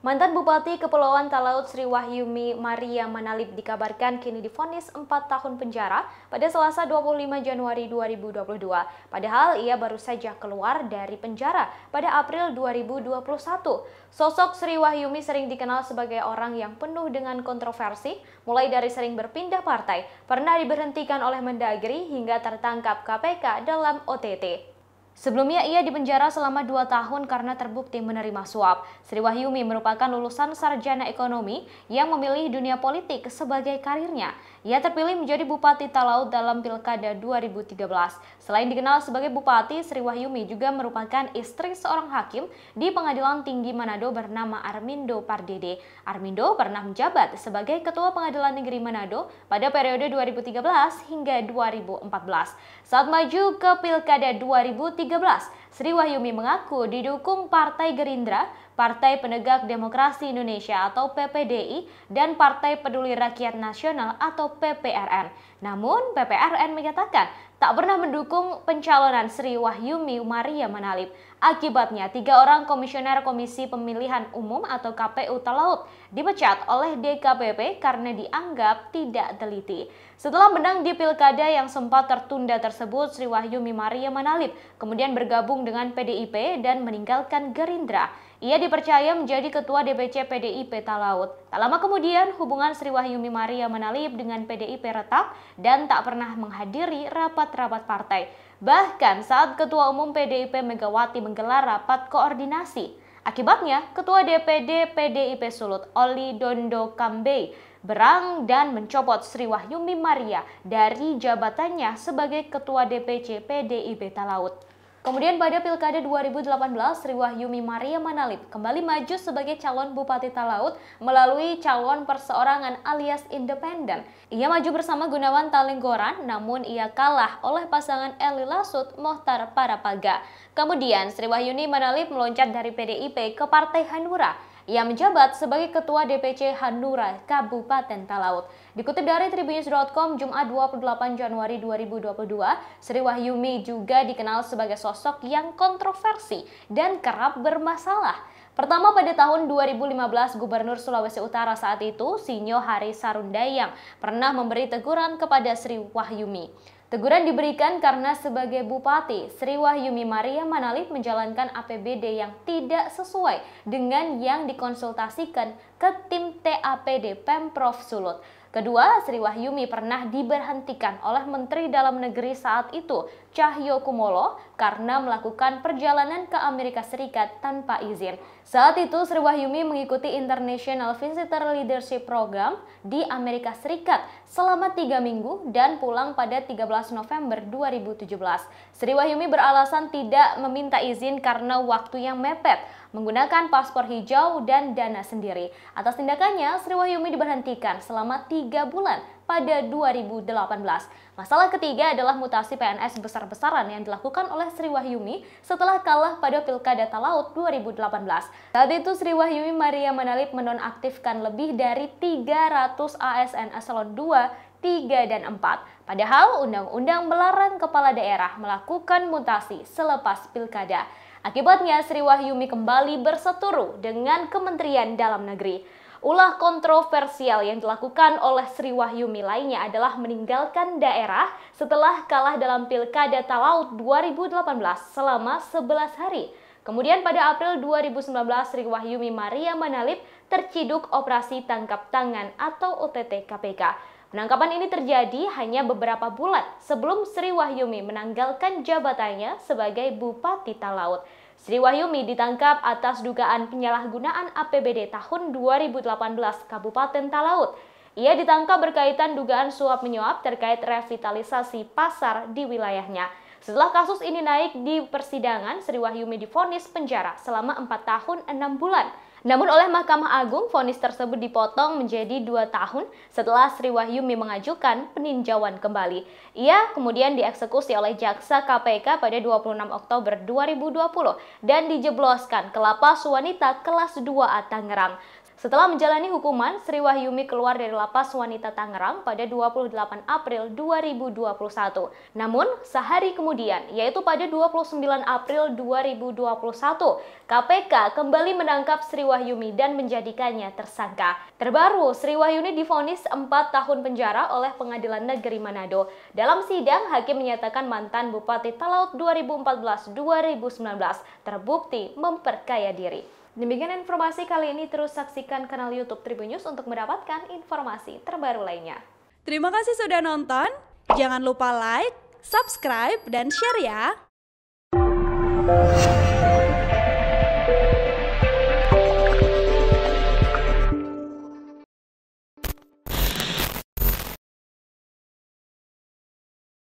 Mantan Bupati Kepulauan Talaut Sri Wahyumi Maria Manalip dikabarkan kini divonis 4 tahun penjara pada Selasa 25 Januari 2022. Padahal ia baru saja keluar dari penjara pada April 2021. Sosok Sri Wahyumi sering dikenal sebagai orang yang penuh dengan kontroversi, mulai dari sering berpindah partai, pernah diberhentikan oleh Mendagri hingga tertangkap KPK dalam OTT. Sebelumnya ia dipenjara selama 2 tahun karena terbukti menerima suap. Sri Wahyumi merupakan lulusan sarjana ekonomi yang memilih dunia politik sebagai karirnya. Ia terpilih menjadi Bupati Talaut dalam Pilkada 2013. Selain dikenal sebagai Bupati, Sri Wahyumi juga merupakan istri seorang hakim di Pengadilan Tinggi Manado bernama Armindo Pardede. Armindo pernah menjabat sebagai Ketua Pengadilan Negeri Manado pada periode 2013 hingga 2014. Saat maju ke Pilkada 2013, Sri Wahyumi mengaku didukung Partai Gerindra, Partai Penegak Demokrasi Indonesia atau PPDI, dan Partai Peduli Rakyat Nasional atau PPRN. Namun, PPRN menyatakan tak pernah mendukung pencalonan Sri Wahyumi Maria Manalip. Akibatnya, 3 orang komisioner Komisi Pemilihan Umum atau KPU Talaut dipecat oleh DKPP karena dianggap tidak teliti. Setelah menang di pilkada yang sempat tertunda tersebut, Sri Wahyumi Maria Manalip kemudian bergabung dengan PDIP dan meninggalkan Gerindra. Ia dipercaya menjadi Ketua DPC PDIP Talaut. Tak lama kemudian, hubungan Sri Wahyumi Maria Manalip dengan PDIP retak dan tak pernah menghadiri rapat-rapat partai. Bahkan saat Ketua Umum PDIP Megawati menggelar rapat koordinasi. Akibatnya, Ketua DPD PDIP Sulut, Oli Dondo Kambei, berang dan mencopot Sri Wahyumi Maria dari jabatannya sebagai Ketua DPC PDIP Talaut. Kemudian pada Pilkada 2018, Sri Wahyumi Maria Manalip kembali maju sebagai calon Bupati Talaut melalui calon perseorangan alias independen. Ia maju bersama Gunawan Talenggoran, namun ia kalah oleh pasangan Eli Lasut Mohtar Parapaga. Kemudian Sri Wahyumi Manalip meloncat dari PDIP ke Partai Hanura. Ia menjabat sebagai Ketua DPC Hanura Kabupaten Talaut. Dikutip dari Tribunnews.com, Jumat 28 Januari 2022, Sri Wahyumi juga dikenal sebagai sosok yang kontroversi dan kerap bermasalah. Pertama, pada tahun 2015, Gubernur Sulawesi Utara saat itu, Sinyo Hari Sarundayang, pernah memberi teguran kepada Sri Wahyumi. Teguran diberikan karena sebagai Bupati, Sri Wahyumi Maria Manalip menjalankan APBD yang tidak sesuai dengan yang dikonsultasikan ke tim TAPD Pemprov Sulut. Kedua, Sri Wahyumi pernah diberhentikan oleh Menteri Dalam Negeri saat itu, Cahyo Kumolo, karena melakukan perjalanan ke Amerika Serikat tanpa izin. Saat itu, Sri Wahyumi mengikuti International Visitor Leadership Program di Amerika Serikat selama 3 minggu dan pulang pada 13 November 2017. Sri Wahyumi beralasan tidak meminta izin karena waktu yang mepet, menggunakan paspor hijau dan dana sendiri. Atas tindakannya, Sri Wahyumi diberhentikan selama 3 bulan pada 2018. Masalah ketiga adalah mutasi PNS besar-besaran yang dilakukan oleh Sri Wahyumi setelah kalah pada Pilkada Talaut 2018. Saat itu Sri Wahyumi Maria Manalip menonaktifkan lebih dari 300 ASN eselon 2, 3, dan 4. Padahal undang-undang melarang kepala daerah melakukan mutasi selepas pilkada. Akibatnya Sri Wahyumi kembali berseteru dengan Kementerian Dalam Negeri. Ulah kontroversial yang dilakukan oleh Sri Wahyumi lainnya adalah meninggalkan daerah setelah kalah dalam Pilkada Talaut 2018 selama 11 hari. Kemudian pada April 2019, Sri Wahyumi Maria Manalip terciduk operasi tangkap tangan atau OTT KPK. Penangkapan ini terjadi hanya beberapa bulan sebelum Sri Wahyumi menanggalkan jabatannya sebagai Bupati Talaut. Sri Wahyumi ditangkap atas dugaan penyalahgunaan APBD tahun 2018 Kabupaten Talaut. Ia ditangkap berkaitan dugaan suap menyuap terkait revitalisasi pasar di wilayahnya. Setelah kasus ini naik di persidangan, Sri Wahyumi divonis penjara selama 4 tahun 6 bulan. Namun oleh Mahkamah Agung, vonis tersebut dipotong menjadi 2 tahun setelah Sri Wahyumi mengajukan peninjauan kembali. Ia kemudian dieksekusi oleh Jaksa KPK pada 26 Oktober 2020 dan dijebloskan ke lapas wanita kelas 2A Tangerang. Setelah menjalani hukuman, Sri Wahyumi keluar dari lapas wanita Tangerang pada 28 April 2021. Namun, sehari kemudian, yaitu pada 29 April 2021, KPK kembali menangkap Sri Wahyumi dan menjadikannya tersangka. Terbaru, Sri Wahyumi divonis 4 tahun penjara oleh Pengadilan Negeri Manado. Dalam sidang, hakim menyatakan mantan Bupati Talaut 2014-2019 terbukti memperkaya diri. Demikian informasi kali ini, terus saksikan kanal YouTube Tribun News untuk mendapatkan informasi terbaru lainnya. Terima kasih sudah nonton, jangan lupa like, subscribe, dan share ya!